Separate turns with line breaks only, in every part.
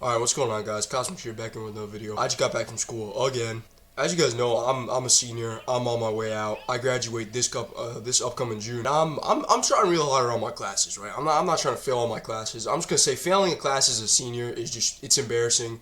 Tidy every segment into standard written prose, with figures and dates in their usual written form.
Alright, what's going on, guys? Cosmic here, back in with another video. I just got back from school again. As you guys know, I'm a senior. I'm on my way out. I graduate this upcoming June. I'm trying real hard on my classes, right? I'm not trying to fail all my classes. I'm just gonna say failing a class as a senior is it's embarrassing.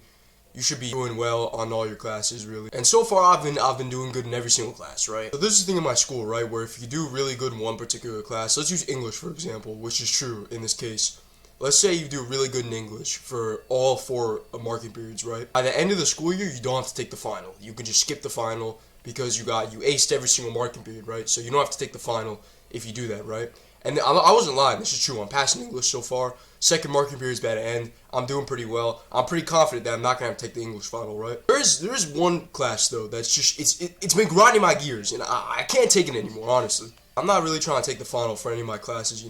You should be doing well on all your classes, really. And so far, I've been doing good in every single class, right? So this is the thing in my school, right? Where if you do really good in one particular class, let's use English for example, which is true in this case. Let's say you do really good in English for all 4 marking periods, right? By the end of the school year, you don't have to take the final. You can just skip the final because you aced every single marking period, right? So you don't have to take the final if you do that, right? And I wasn't lying. This is true. I'm passing English so far. Second marking period's about to end. I'm doing pretty well. I'm pretty confident that I'm not gonna have to take the English final, right? There is one class though that's just it's been grinding my gears, and I can't take it anymore. Honestly, I'm not really trying to take the final for any of my classes,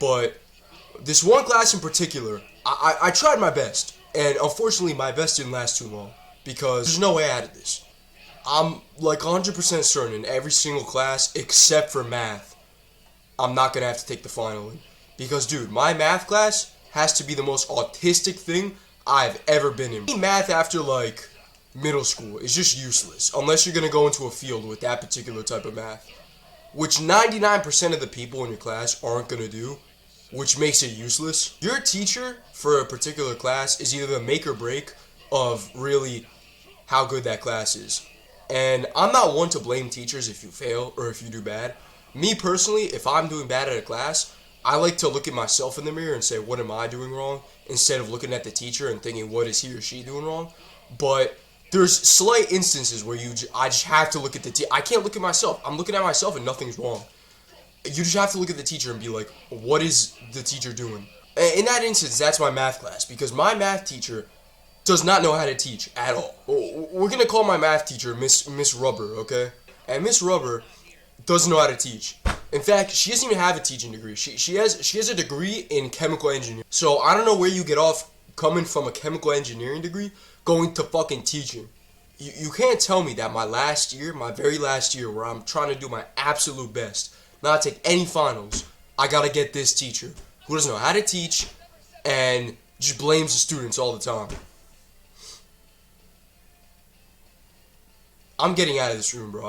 but this one class in particular, I tried my best, and unfortunately my best didn't last too long, because there's no way out of this. I'm like 100% certain in every single class, except for math, I'm not going to have to take the final in. Because dude, my math class has to be the most autistic thing I've ever been in. Math after like middle school is just useless, unless you're going to go into a field with that particular type of math, which 99% of the people in your class aren't going to do, which makes it useless. Your teacher for a particular class is either the make or break of really how good that class is. And I'm not one to blame teachers if you fail or if you do bad. Me personally, if I'm doing bad at a class, I like to look at myself in the mirror and say, what am I doing wrong? Instead of looking at the teacher and thinking, what is he or she doing wrong? But there's slight instances where I just have to look at the teacher. I can't look at myself. I'm looking at myself and nothing's wrong. You just have to look at the teacher and be like, what is the teacher doing? In that instance, that's my math class, because my math teacher does not know how to teach at all. We're going to call my math teacher Miss Rubber, okay? And Miss Rubber doesn't know how to teach. In fact, she doesn't even have a teaching degree. She has a degree in chemical engineering. So I don't know where you get off coming from a chemical engineering degree going to fucking teaching. You can't tell me that my very last year, where I'm trying to do my absolute best, not take any finals, I gotta get this teacher who doesn't know how to teach and just blames the students all the time. I'm getting out of this room, bro.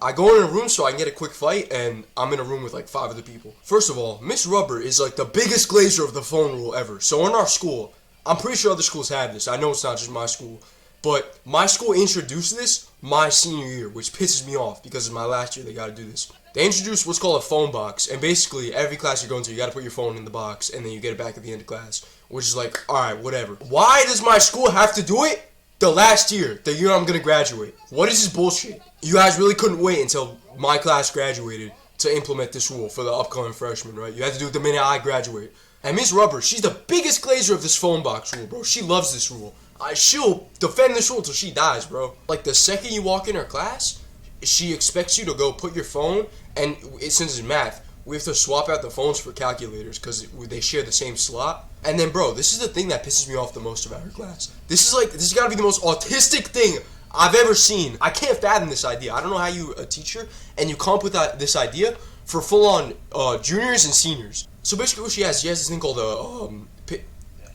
I go in a room so I can get a quick fight, and I'm in a room with like 5 other people. First of all, Miss Rubber is like the biggest glazer of the phone rule ever. So in our school, I'm pretty sure other schools have this. I know it's not just my school. But my school introduced this my senior year, which pisses me off because it's my last year they gotta do this. They introduced what's called a phone box, and basically every class you're going to, you gotta put your phone in the box, and then you get it back at the end of class, which is like, alright, whatever. Why does my school have to do it the last year, the year I'm gonna graduate? What is this bullshit? You guys really couldn't wait until my class graduated to implement this rule for the upcoming freshmen, right? You had to do it the minute I graduate. And Miss Rubber, she's the biggest glazer of this phone box rule, bro. She loves this rule. She'll defend this rule until she dies, bro. Like, the second you walk in her class, she expects you to go put your phone, and since it's math, we have to swap out the phones for calculators because they share the same slot. And then, bro, this is the thing that pisses me off the most about her class. This has got to be the most autistic thing I've ever seen. I can't fathom this idea. I don't know how you, a teacher, and you come up with this idea for full-on juniors and seniors. So basically what she has this thing called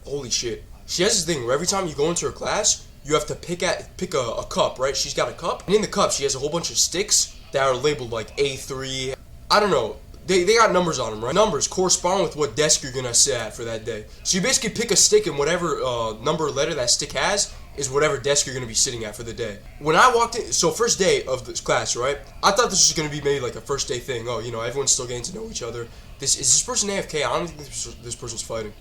holy shit. She has this thing where every time you go into her class, you have to pick a cup, right? She's got a cup, and in the cup she has a whole bunch of sticks that are labeled like A3. I don't know. They got numbers on them, right? Numbers correspond with what desk you're gonna sit at for that day. So you basically pick a stick, and whatever number or letter that stick has is whatever desk you're gonna be sitting at for the day. When I walked in, so first day of this class, right? I thought this was gonna be maybe like a first day thing. Oh, everyone's still getting to know each other. Is this person AFK? I don't think this person's fighting.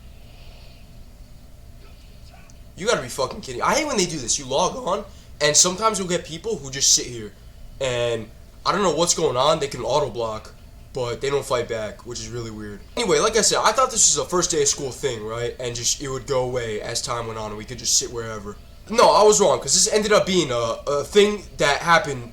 You gotta be fucking kidding. I hate when they do this. You log on, and sometimes you'll get people who just sit here, and I don't know what's going on. They can auto block, but they don't fight back, which is really weird. Anyway, like I said, I thought this was a first day of school thing, right? And it would go away as time went on, and we could just sit wherever. No, I was wrong, because this ended up being a thing that happened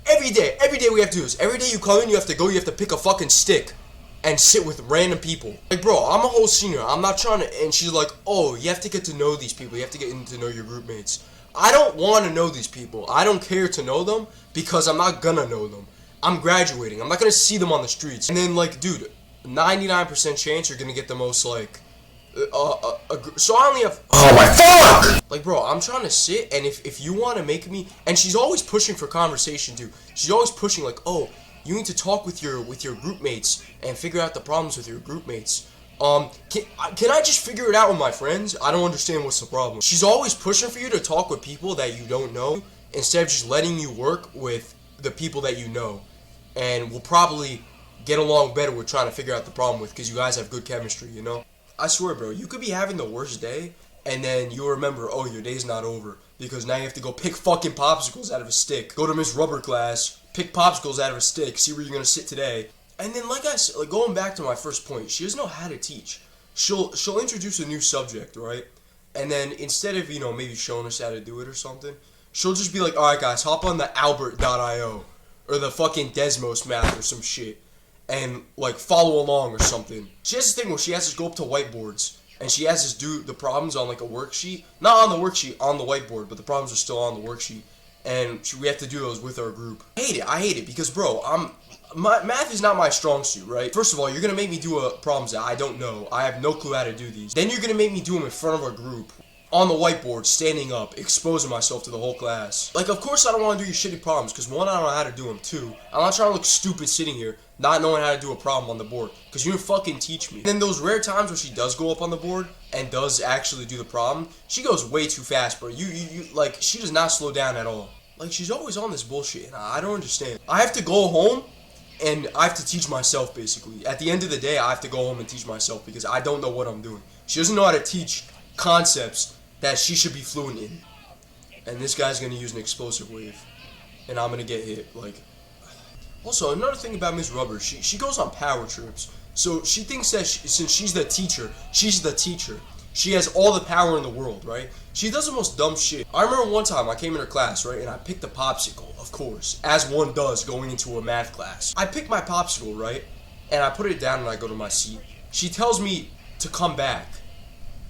every day. Every day we have to do this. Every day you come in, you have to pick a fucking stick and sit with random people. Like, bro, I'm a whole senior. I'm not trying to. And she's like, oh, you have to get to know these people. You have to get to know your group mates. I don't want to know these people. I don't care to know them because I'm not gonna know them. I'm graduating. I'm not gonna see them on the streets. And then, like, dude, 99% chance you're gonna get the most, like, So I only have.
Oh my fuck!
Like, bro, I'm trying to sit, and if you want to make me, and she's always pushing for conversation, dude. She's always pushing, like, oh, you need to talk with your group mates and figure out the problems with your group mates. Can I just figure it out with my friends? I don't understand what's the problem. She's always pushing for you to talk with people that you don't know instead of just letting you work with the people that you know, and will probably get along better with trying to figure out the problem with, because you guys have good chemistry, you know? I swear, bro, you could be having the worst day, and then you'll remember, oh, your day's not over, because now you have to go pick fucking popsicles out of a stick. Go to Miss Rubber class, pick popsicles out of a stick, see where you're gonna sit today. And then, like I said, like going back to my first point, she doesn't know how to teach. She'll introduce a new subject, right? And then instead of, you know, maybe showing us how to do it or something, she'll just be like, alright guys, hop on the Albert.io, or the fucking Desmos math or some shit, and like follow along or something. She has this thing where she has us go up to whiteboards, and she has us do the problems on like a worksheet. Not on the worksheet, on the whiteboard, but the problems are still on the worksheet. And we have to do those with our group. I hate it because, bro, math is not my strong suit, right? First of all, you're gonna make me do problems that I don't know. I have no clue how to do these. Then you're gonna make me do them in front of our group, on the whiteboard, standing up, exposing myself to the whole class. Like, of course I don't want to do your shitty problems, because one, I don't know how to do them. Two, I'm not trying to look stupid sitting here, not knowing how to do a problem on the board, because you didn't fucking teach me. And then those rare times where she does go up on the board and does actually do the problem, she goes way too fast, bro. Like, she does not slow down at all. Like, she's always on this bullshit, and I don't understand. I have to go home, and I have to teach myself, basically. At the end of the day, I have to go home and teach myself, because I don't know what I'm doing. She doesn't know how to teach concepts that she should be fluent in. And this guy's gonna use an explosive wave, and I'm gonna get hit. Like, also, another thing about Miss Rubber, she goes on power trips. So she thinks that since she's the teacher, she has all the power in the world, right? She does the most dumb shit. I remember one time I came in her class, right, and I picked a popsicle, of course, as one does going into a math class. I picked my popsicle, right, and I put it down and I go to my seat. She tells me to come back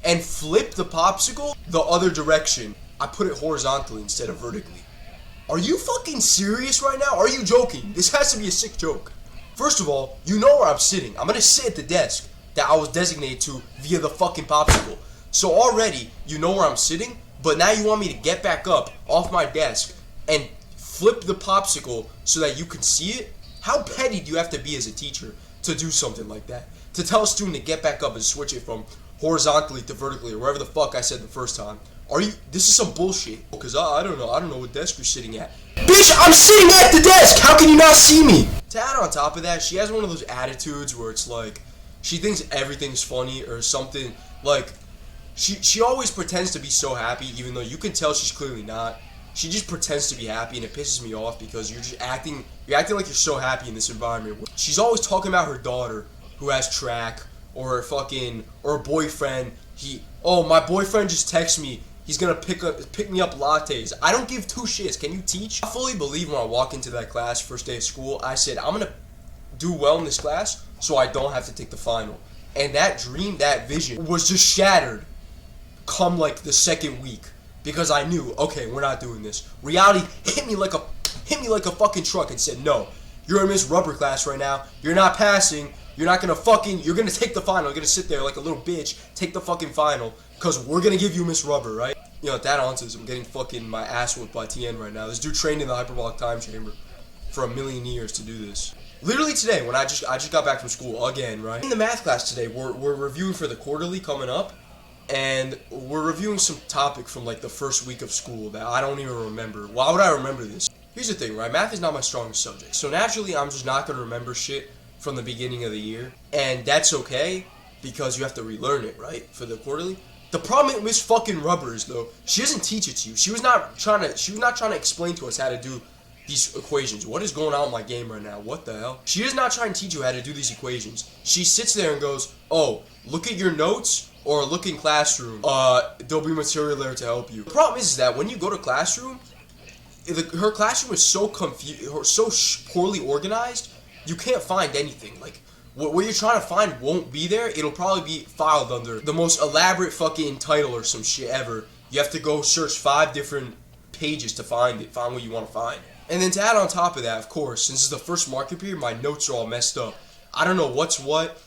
and flip the popsicle the other direction. I put it horizontally instead of vertically. Are you fucking serious right now? Are you joking? This has to be a sick joke. First of all, you know where I'm sitting. I'm gonna sit at the desk that I was designated to via the fucking popsicle. So already, you know where I'm sitting, but now you want me to get back up off my desk and flip the popsicle so that you can see it? How petty do you have to be as a teacher to do something like that? To tell a student to get back up and switch it from horizontally to vertically, or wherever the fuck I said the first time. This is some bullshit. Because I don't know what desk you're sitting at. Bitch, I'm sitting at the desk! How can you not see me? To add on top of that, she has one of those attitudes where it's like, she thinks everything's funny or something. Like, she always pretends to be so happy, even though you can tell she's clearly not. She just pretends to be happy, and it pisses me off because you're acting like you're so happy in this environment. She's always talking about her daughter who has track, or a boyfriend. My boyfriend just texted me. He's gonna pick me up lattes. I don't give two shits. Can you teach? I fully believe when I walk into that class first day of school, I said I'm gonna do well in this class so I don't have to take the final. And that dream, that vision was just shattered come like the second week, because I knew, okay, we're not doing this. Reality hit me like a fucking truck and said, no, you're in Miss Rubber class right now. You're not passing. You're gonna take the final. You're gonna sit there like a little bitch, take the fucking final, because we're gonna give you Miss Rubber, right? You know, that answers, I'm getting fucking my ass whipped by TN right now. This dude trained in the hyperbolic time chamber for 1,000,000 years to do this. Literally today, when I just got back from school again, right? In the math class today, we're reviewing for the quarterly coming up, and we're reviewing some topic from like the first week of school that I don't even remember. Why would I remember this? Here's the thing, right? Math is not my strongest subject, so naturally I'm just not gonna remember shit from the beginning of the year, and that's okay because you have to relearn it, right, for the quarterly. The problem with Miss fucking Rubber is, though, she doesn't teach it to you. She was not trying to explain to us how to do these equations. What is going on in my game right now? What the hell? She is not trying to teach you how to do these equations. She sits there and goes, oh, look at your notes or look in classroom. There'll be material there to help you. The problem is that when you go to classroom, her classroom is so confused, so poorly organized, you can't find anything. Like, what you're trying to find won't be there. It'll probably be filed under the most elaborate fucking title or some shit ever. You have to go search 5 different pages to find what you want to find. And then to add on top of that, of course, since it's the first market period, my notes are all messed up. I don't know what's what,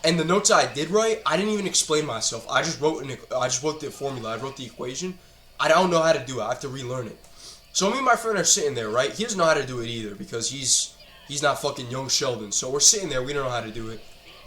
And the notes I did write, I didn't even explain myself. I just wrote the formula. I wrote the equation. I don't know how to do it. I have to relearn it. So me and my friend are sitting there, right? He doesn't know how to do it either because he's not fucking young Sheldon. So we're sitting there. We don't know how to do it.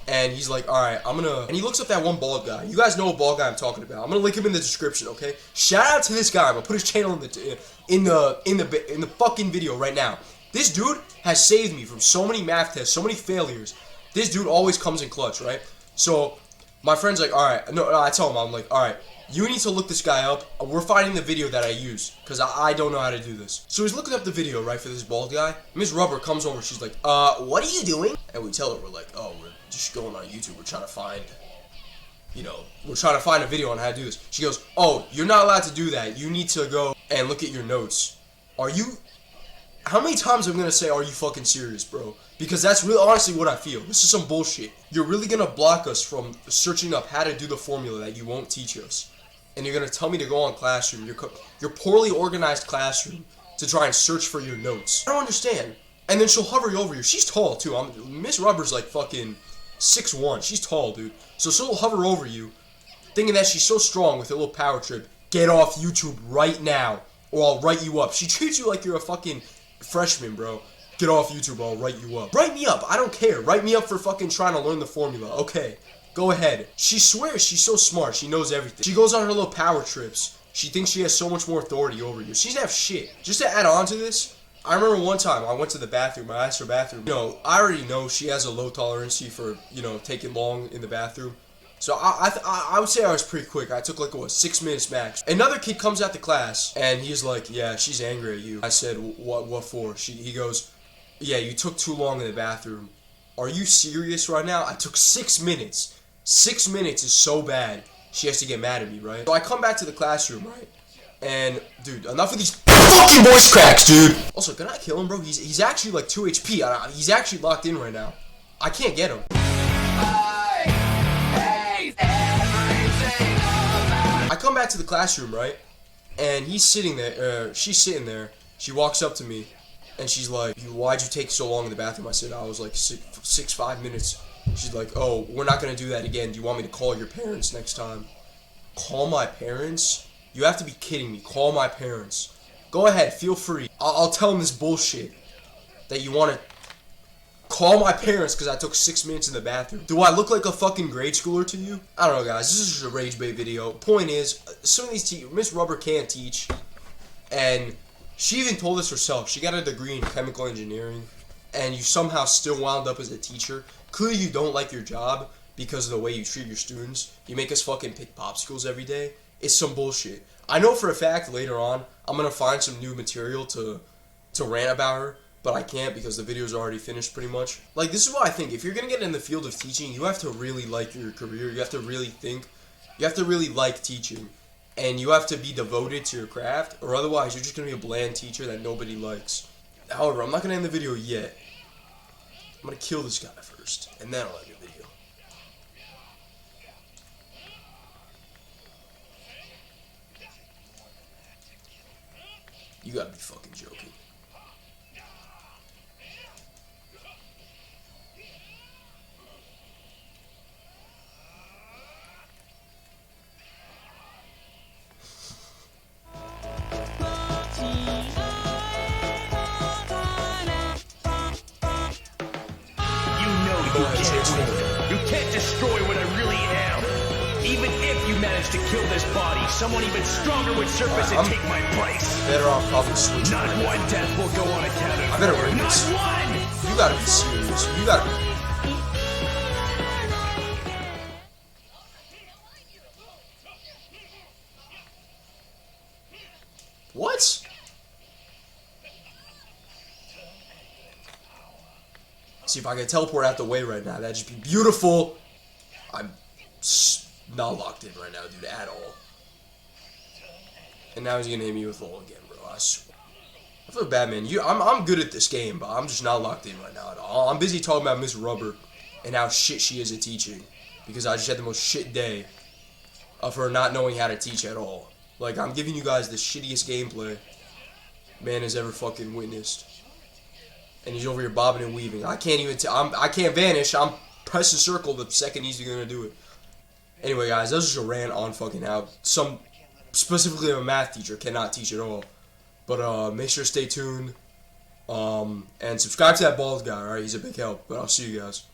And he's like, all right, and he looks up that one bald guy. You guys know what bald guy I'm talking about. I'm gonna link him in the description, okay? Shout out to this guy. I'm gonna put his channel in the fucking video right now. This dude has saved me from so many math tests, so many failures. This dude always comes in clutch, right? So my friend's like, all right, no, I tell him, I'm like, all right, you need to look this guy up. We're finding the video that I use because I don't know how to do this. So he's looking up the video, right, for this bald guy. Miss Rubber comes over. She's like, what are you doing? And we tell her, we're like, oh, we're just going on YouTube. We're trying to find, we're trying to find a video on how to do this. She goes, oh, you're not allowed to do that. You need to go and look at your notes. How many times am I going to say, are you fucking serious, bro? Because that's really honestly what I feel. This is some bullshit. You're really going to block us from searching up how to do the formula that you won't teach us. And you're going to tell me to go on Classroom, your poorly organized Classroom, to try and search for your notes. I don't understand. And then she'll hover over you. She's tall, too. Miss Rubber's like fucking 6'1". She's tall, dude. So she'll hover over you, thinking that she's so strong with a little power trip. Get off YouTube right now, or I'll write you up. She treats you like you're a fucking freshman, bro. Get off YouTube, or I'll write you up. Write me up. I don't care. Write me up for fucking trying to learn the formula. Okay, go ahead. She swears she's so smart. She knows everything. She goes on her little power trips. She thinks she has so much more authority over you. She doesn't have shit. Just to add on to this, I remember one time I went to the bathroom. I asked her bathroom. I already know she has a low tolerancy for, taking long in the bathroom. So I would say I was pretty quick. I took 6 minutes max. Another kid comes out to class and he's like, yeah, she's angry at you. I said, what for? He goes, yeah, you took too long in the bathroom. Are you serious right now? I took 6 minutes. 6 minutes is so bad. She has to get mad at me, right? So I come back to the classroom, right? And, dude, enough of these fucking voice cracks, dude! Also, can I kill him, bro? He's actually like 2 HP. He's actually locked in right now. I can't get him. I come back to the classroom, right? And he's sitting there, she's sitting there. She walks up to me, and she's like, why'd you take so long in the bathroom? I said, I was like 5 minutes. She's like, oh, we're not gonna do that again. Do you want me to call your parents next time? Call my parents? You have to be kidding me. Call my parents. Go ahead, feel free. I'll tell them this bullshit that you want to call my parents because I took 6 minutes in the bathroom. Do I look like a fucking grade schooler to you? I don't know, guys. This is just a rage bait video. Point is, some of these Miss Rubber can't teach, and she even told us herself. She got a degree in chemical engineering, and you somehow still wound up as a teacher. Clearly, you don't like your job because of the way you treat your students. You make us fucking pick popsicles every day. It's some bullshit. I know for a fact later on I'm gonna find some new material to rant about her, but I can't because the video's already finished pretty much. Like, this is what I think. If you're gonna get in the field of teaching, you have to really like your career. You have to really think. You have to really like teaching, and you have to be devoted to your craft, or otherwise you're just gonna be a bland teacher that nobody likes. However, I'm not gonna end the video yet. I'm gonna kill this guy first, and then I'll end the video. You gotta be fucking joking.
You can't destroy what I really am. Even if you manage to kill this body, someone even stronger would surface and take my place.
Better off probably switching.
Not one death will go unaccounted for.
I better win
Not
this.
one!
You gotta be serious. You gotta be. What? See if I can teleport out the way right now. That'd just be beautiful. I'm not locked in right now, dude, at all. And now he's gonna hit me with Lol again, bro. I swear. I feel bad, man. I'm good at this game, but I'm just not locked in right now at all. I'm busy talking about Miss Rubber and how shit she is at teaching, because I just had the most shit day of her not knowing how to teach at all. Like, I'm giving you guys the shittiest gameplay man has ever fucking witnessed. And he's over here bobbing and weaving. I can't even I can't vanish. I'm press the circle the second he's gonna do it. Anyway, guys, that was just a rant on fucking how specifically a math teacher cannot teach at all. But make sure to stay tuned. And subscribe to that bald guy, alright? He's a big help. But I'll see you guys.